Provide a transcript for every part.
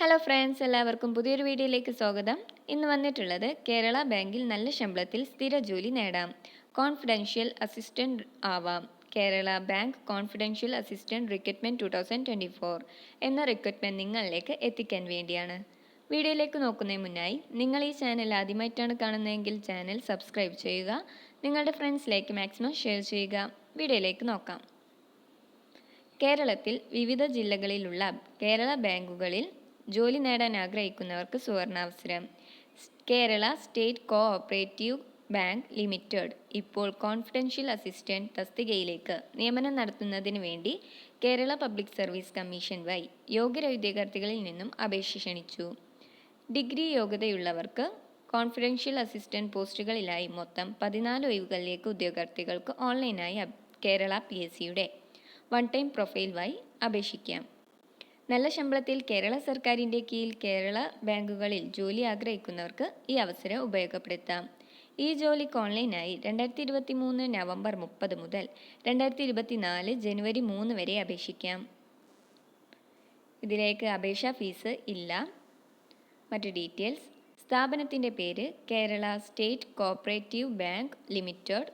Hello friends, എല്ലാവർക്കും പുതിയൊരു വീഡിയോയിലേക്ക് സ്വാഗതം. ഇന്ന് വന്നിട്ടുള്ളത് കേരള ബാങ്കിൽ നല്ല ശമ്പളത്തിൽ സ്ഥിര ജോലി നേടാം, കോൺഫിഡൻഷ്യൽ അസിസ്റ്റന്റ് ആവാം. Kerala bank confidential assistant recruitment 2024 എന്ന റിക്രൂട്ട്മെന്റ് നിങ്ങളിലേക്ക് എത്തിക്കാൻ വേണ്ടിയാണ്. വീഡിയോയിലേക്ക് നോക്കുന്നതിന് മുന്നായി നിങ്ങൾ ഈ ചാനൽ ആദ്യമായിട്ടാണ് കാണുന്നതെങ്കിൽ ചാനൽ സബ്സ്ക്രൈബ് ചെയ്യുക, നിങ്ങളുടെ ഫ്രണ്ട്സിലേക്ക് മാക്സിമം ഷെയർ ചെയ്യുക. വീഡിയോയിലേക്ക് നോക്കാം. കേരളത്തിൽ വിവിധ ജില്ലകളിലുള്ള കേരള ബാങ്കുകളിൽ ജോലി നേടാൻ ആഗ്രഹിക്കുന്നവർക്ക് സുവർണാവസരം. Kerala state cooperative bank limited ഇപ്പോൾ കോൺഫിഡൻഷ്യൽ അസിസ്റ്റന്റ് തസ്തികയിലേക്ക് നിയമനം നടത്തുന്നതിന് വേണ്ടി കേരള പബ്ലിക് സർവീസ് കമ്മീഷൻ വഴി യോഗ്യരായ ഉദ്യോഗാർത്ഥികളിൽ നിന്നും അപേക്ഷ ക്ഷണിച്ചു. ഡിഗ്രി യോഗ്യതയുള്ളവർക്ക് കോൺഫിഡൻഷ്യൽ അസിസ്റ്റന്റ് പോസ്റ്റുകളിലായി മൊത്തം 14 ഒഴിവുകളിലേക്ക് ഉദ്യോഗാർത്ഥികൾക്ക് ഓൺലൈനായി കേരള PSCയുടെ വൺ ടൈം പ്രൊഫൈൽ വഴി അപേക്ഷിക്കാം. നല്ല ശമ്പളത്തിൽ കേരള സർക്കാരിൻ്റെ കീഴിൽ കേരള ബാങ്കുകളിൽ ജോലി ആഗ്രഹിക്കുന്നവർക്ക് ഈ അവസരം ഉപയോഗപ്പെടുത്താം. ഈ ജോലിക്ക് ഓൺലൈനായി 2023 നവംബർ 30 മുതൽ 2024 ജനുവരി 3 വരെ അപേക്ഷിക്കാം. ഇതിലേക്ക് അപേക്ഷാ ഫീസ് ഇല്ല. മറ്റു ഡീറ്റെയിൽസ്: സ്ഥാപനത്തിൻ്റെ പേര് Kerala state cooperative bank limited.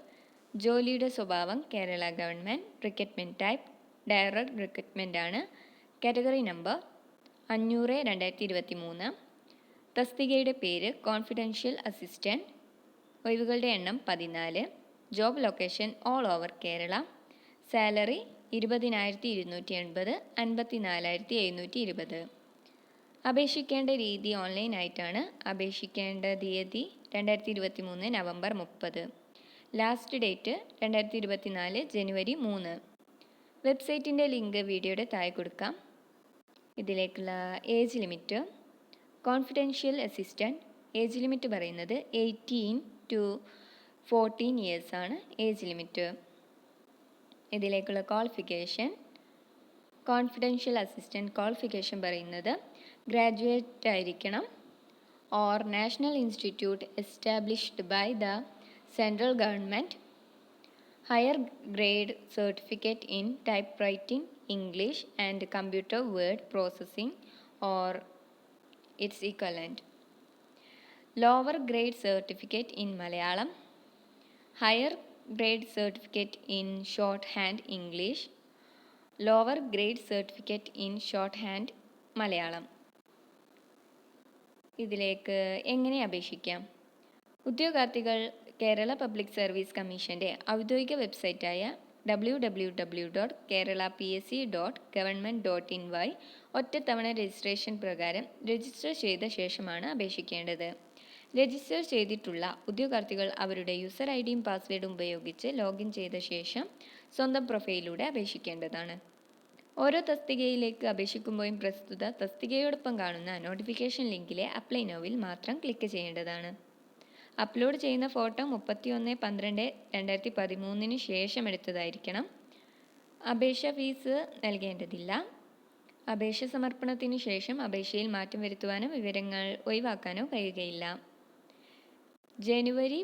ജോലിയുടെ സ്വഭാവം Kerala government. Recruitment type direct recruitment ആണ്. Category number 500/2023. തസ്തികയുടെ പേര് കോൺഫിഡൻഷ്യൽ അസിസ്റ്റന്റ്. ഒഴിവുകളുടെ എണ്ണം 14. Job location all over Kerala. Salary 20,280, 54,720. അപേക്ഷിക്കേണ്ട രീതി ഓൺലൈനായിട്ടാണ്. അപേക്ഷിക്കേണ്ട തീയതി 2023 നവംബർ 30. ലാസ്റ്റ് ഡേറ്റ് 2024 ജനുവരി 3. വെബ്സൈറ്റിൻ്റെ ലിങ്ക് വീഡിയോയുടെ താഴെ കൊടുക്കാം. ഇതിലേക്കുള്ള age limit: confidential assistant age limit പറയുന്നത് 18 to 14 ഇയേഴ്സ് ആണ് ഏജ് ലിമിറ്റ്. ഇതിലേക്കുള്ള ക്വാളിഫിക്കേഷൻ: കോൺഫിഡൻഷ്യൽ അസിസ്റ്റന്റ് ക്വാളിഫിക്കേഷൻ പറയുന്നത് ഗ്രാജുവേറ്റ് ആയിരിക്കണം or national institute established by the central government. Higher grade certificate in typewriting English and computer word processing or its equivalent. Lower grade certificate in Malayalam. Higher grade certificate in shorthand English. Lower grade certificate in shorthand Malayalam. ഇതിലേക്ക് എങ്ങനെ അപേക്ഷിക്കാം? ഉദ്യോഗാർത്ഥികൾ Kerala public service കമ്മീഷൻ്റെ ഔദ്യോഗിക വെബ്സൈറ്റായ www.keralapsc.government.in വഴി ഒറ്റത്തവണ registration പ്രകാരം register ചെയ്ത ശേഷമാണ് അപേക്ഷിക്കേണ്ടത്. രജിസ്റ്റർ ചെയ്തിട്ടുള്ള ഉദ്യോഗാർത്ഥികൾ അവരുടെ യൂസർ ഐഡിയും പാസ്വേഡും ഉപയോഗിച്ച് ലോഗിൻ ചെയ്ത ശേഷം സ്വന്തം പ്രൊഫൈലിലൂടെ അപേക്ഷിക്കേണ്ടതാണ്. ഓരോ തസ്തികയിലേക്ക് അപേക്ഷിക്കുമ്പോഴും പ്രസ്തുത തസ്തികയോടൊപ്പം കാണുന്ന നോട്ടിഫിക്കേഷൻ ലിങ്കിലെ അപ്ലൈ നൗവിൽ മാത്രം ക്ലിക്ക് ചെയ്യേണ്ടതാണ്. അപ്ലോഡ് ചെയ്യുന്ന ഫോട്ടോ 31/12/2013 ശേഷം എടുത്തതായിരിക്കണം. അപേക്ഷ ഫീസ് നൽകേണ്ടതില്ല. അപേക്ഷ സമർപ്പണത്തിന് ശേഷം അപേക്ഷയിൽ മാറ്റം വരുത്തുവാനോ വിവരങ്ങൾ ഒഴിവാക്കാനോ കഴിയുകയില്ല. ജനുവരി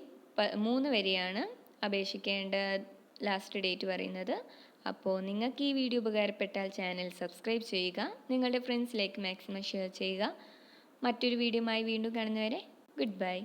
3 വരെയാണ് അപേക്ഷിക്കേണ്ട ലാസ്റ്റ് ഡേറ്റ് പറയുന്നത്. അപ്പോൾ നിങ്ങൾക്ക് ഈ വീഡിയോ ഉപകാരപ്പെട്ടാൽ ചാനൽ സബ്സ്ക്രൈബ് ചെയ്യുക, നിങ്ങളുടെ ഫ്രണ്ട്സിലേക്ക് മാക്സിമം ഷെയർ ചെയ്യുക. മറ്റൊരു വീഡിയോയുമായി വീണ്ടും കാണുന്നവരെ ഗുഡ് ബൈ.